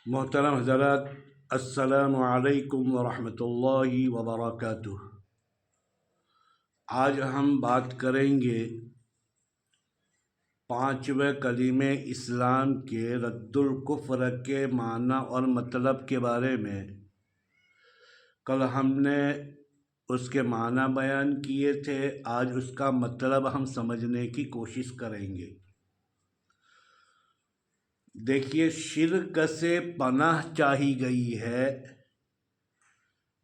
محترم حضرات، السلام علیکم ورحمۃ اللہ وبرکاتہ۔ آج ہم بات کریں گے پانچویں کلمہ اسلام کے رد الکفر کے معنی اور مطلب کے بارے میں۔ کل ہم نے اس کے معنی بیان کیے تھے، آج اس کا مطلب ہم سمجھنے کی کوشش کریں گے۔ دیکھیے، شرک سے پناہ چاہی گئی ہے،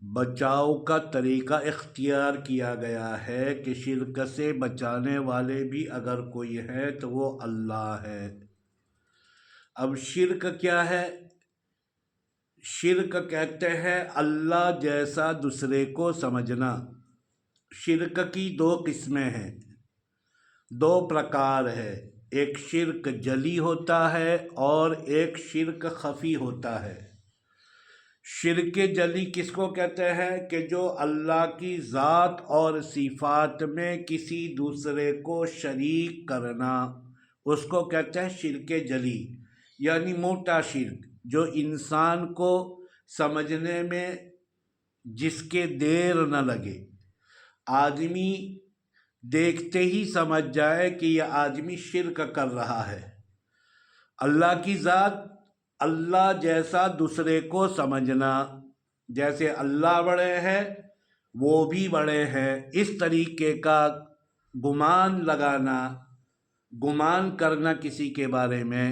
بچاؤ کا طریقہ اختیار کیا گیا ہے کہ شرک سے بچانے والے بھی اگر کوئی ہے تو وہ اللہ ہے۔ اب شرک کیا ہے؟ شرک کہتے ہیں اللہ جیسا دوسرے کو سمجھنا۔ شرک کی دو قسمیں ہیں، دو پرکار ہے۔ ایک شرک جلی ہوتا ہے اور ایک شرک خفی ہوتا ہے۔ شرک جلی کس کو کہتے ہیں؟ کہ جو اللہ کی ذات اور صفات میں کسی دوسرے کو شریک کرنا، اس کو کہتے ہیں شرک جلی، یعنی موٹا شرک، جو انسان کو سمجھنے میں جس کے دیر نہ لگے، آدمی دیکھتے ہی سمجھ جائے کہ یہ آدمی شرک کر رہا ہے۔ اللہ کی ذات، اللہ جیسا دوسرے کو سمجھنا، جیسے اللہ بڑے ہیں وہ بھی بڑے ہیں، اس طریقے کا گمان لگانا، گمان کرنا کسی کے بارے میں،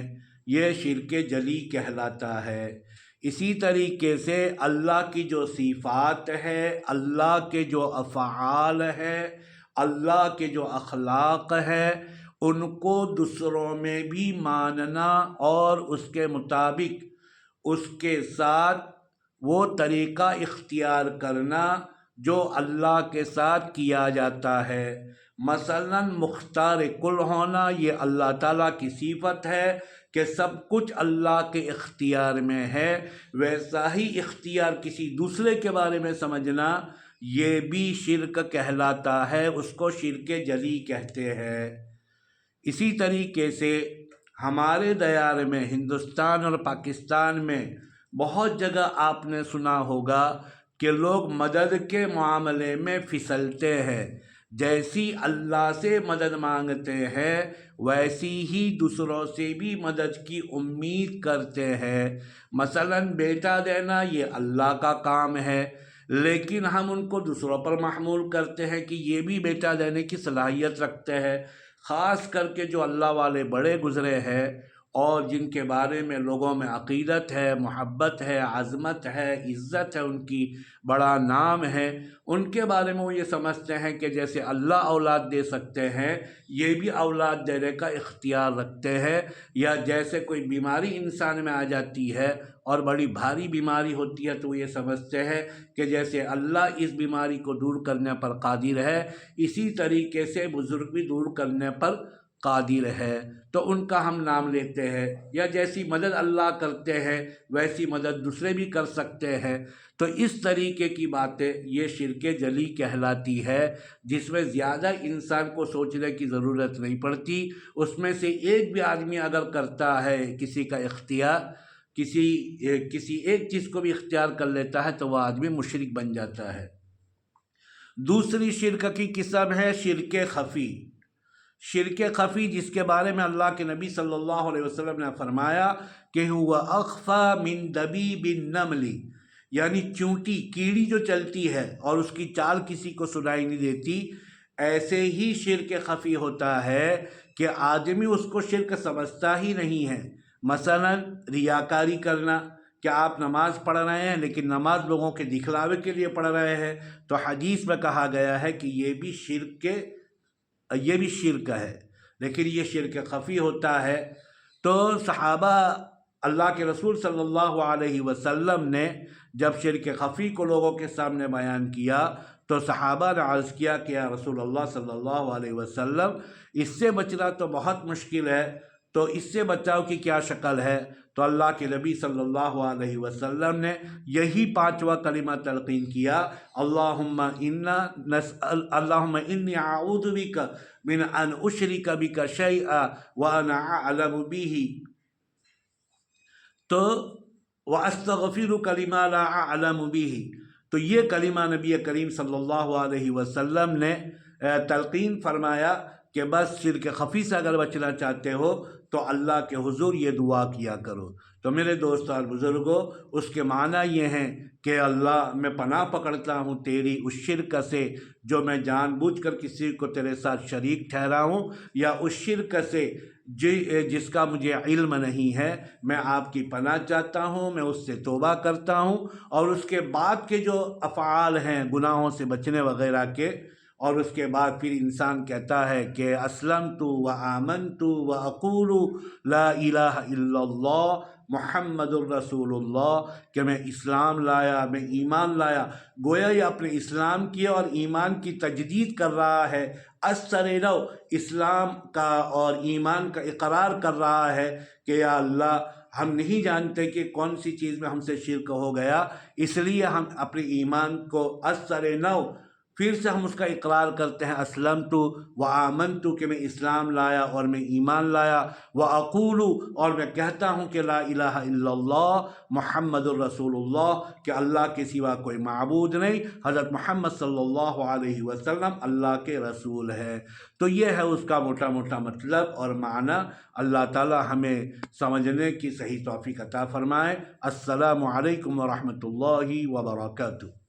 یہ شرک جلی کہلاتا ہے۔ اسی طریقے سے اللہ کی جو صفات ہے، اللہ کے جو افعال ہے، اللہ کے جو اخلاق ہے، ان کو دوسروں میں بھی ماننا اور اس کے مطابق اس کے ساتھ وہ طریقہ اختیار کرنا جو اللہ کے ساتھ کیا جاتا ہے۔ مثلا مختار کل ہونا، یہ اللہ تعالیٰ کی صفت ہے کہ سب کچھ اللہ کے اختیار میں ہے، ویسا ہی اختیار کسی دوسرے کے بارے میں سمجھنا یہ بھی شرک کہلاتا ہے، اس کو شرک جلی کہتے ہیں۔ اسی طریقے سے ہمارے دیار میں، ہندوستان اور پاکستان میں بہت جگہ آپ نے سنا ہوگا کہ لوگ مدد کے معاملے میں پھسلتے ہیں۔ جیسی اللہ سے مدد مانگتے ہیں ویسی ہی دوسروں سے بھی مدد کی امید کرتے ہیں۔ مثلا بیٹا دینا یہ اللہ کا کام ہے، لیکن ہم ان کو دوسروں پر محمول کرتے ہیں کہ یہ بھی بیٹا دینے کی صلاحیت رکھتے ہیں۔ خاص کر کے جو اللہ والے بڑے گزرے ہیں اور جن کے بارے میں لوگوں میں عقیدت ہے، محبت ہے، عظمت ہے، عزت ہے، ان کی بڑا نام ہے، ان کے بارے میں وہ یہ سمجھتے ہیں کہ جیسے اللہ اولاد دے سکتے ہیں یہ بھی اولاد دینے کا اختیار رکھتے ہیں، یا جیسے کوئی بیماری انسان میں آ جاتی ہے اور بڑی بھاری بیماری ہوتی ہے تو وہ یہ سمجھتے ہیں کہ جیسے اللہ اس بیماری کو دور کرنے پر قادر ہے، اسی طریقے سے بزرگ بھی دور کرنے پر قادر ہے، تو ان کا ہم نام لیتے ہیں۔ یا جیسی مدد اللہ کرتے ہیں ویسی مدد دوسرے بھی کر سکتے ہیں، تو اس طریقے کی باتیں یہ شرک جلی کہلاتی ہے، جس میں زیادہ انسان کو سوچنے کی ضرورت نہیں پڑتی۔ اس میں سے ایک بھی آدمی اگر کرتا ہے کسی کا اختیار، کسی ایک چیز کو بھی اختیار کر لیتا ہے تو وہ آدمی مشرک بن جاتا ہے۔ دوسری شرک کی قسم ہے شرک خفی۔ شرک خفی جس کے بارے میں اللہ کے نبی صلی اللہ علیہ وسلم نے فرمایا کہ ہوا اخفی من دبیب النمل، یعنی چونٹی، کیڑی جو چلتی ہے اور اس کی چال کسی کو سنائی نہیں دیتی، ایسے ہی شرک خفی ہوتا ہے کہ آدمی اس کو شرک سمجھتا ہی نہیں ہے۔ مثلا ریاکاری کرنا، کہ آپ نماز پڑھ رہے ہیں لیکن نماز لوگوں کے دکھلاوے کے لیے پڑھ رہے ہیں، تو حدیث میں کہا گیا ہے کہ یہ بھی شرک ہے، لیکن یہ شرک خفی ہوتا ہے۔ تو صحابہ اللہ کے رسول صلی اللہ علیہ وسلم نے جب شرک خفی کو لوگوں کے سامنے بیان کیا تو صحابہ نے عرض کیا کہ یا رسول اللہ صلی اللہ علیہ وسلم، اس سے بچنا تو بہت مشکل ہے، تو اس سے بچاؤ کی کیا شکل ہے؟ تو اللہ کے نبی صلی اللہ علیہ وسلم نے یہی پانچواں کلمہ تلقین کیا، اللہم انی اعوذ بک من ان اشرک بک شیئا وانا اعلم بہ۔ تو وَأَسْتَغْفِرُكَ لِمَا لَا أَعْلَمُ بِهِ، تو یہ کلمہ نبی کریم صلی اللہ علیہ وسلم نے تلقین فرمایا کہ بس شرک خفی سے اگر بچنا چاہتے ہو تو اللہ کے حضور یہ دعا کیا کرو۔ تو میرے دوستوں اور بزرگوں، اس کے معنی یہ ہیں کہ اللہ میں پناہ پکڑتا ہوں تیری اس شرک سے جو میں جان بوجھ کر کسی کو تیرے ساتھ شریک ٹھہرا ہوں، یا اس شرک سے جس کا مجھے علم نہیں ہے، میں آپ کی پناہ چاہتا ہوں، میں اس سے توبہ کرتا ہوں۔ اور اس کے بعد کے جو افعال ہیں گناہوں سے بچنے وغیرہ کے، اور اس کے بعد پھر انسان کہتا ہے کہ اسلمت و آمنت و اقول لا الہ الا اللہ محمد الرسول اللہ، کہ میں اسلام لایا، میں ایمان لایا، گویا یہ اپنے اسلام کی اور ایمان کی تجدید کر رہا ہے، اثر نو اسلام کا اور ایمان کا اقرار کر رہا ہے کہ یا اللہ ہم نہیں جانتے کہ کون سی چیز میں ہم سے شرک ہو گیا، اس لیے ہم اپنے ایمان کو اثر نو پھر سے ہم اس کا اقرار کرتے ہیں، اسلمت و آمنت، کہ میں اسلام لایا اور میں ایمان لایا، و اقول، اور میں کہتا ہوں کہ لا الہ الا اللہ محمد الرسول اللہ، کہ اللہ کے سوا کوئی معبود نہیں، حضرت محمد صلی اللہ علیہ وسلم اللہ کے رسول ہے۔ تو یہ ہے اس کا موٹا موٹا مطلب اور معنی۔ اللہ تعالی ہمیں سمجھنے کی صحیح توفیق عطا فرمائے۔ السلام علیکم ورحمۃ اللہ وبرکاتہ۔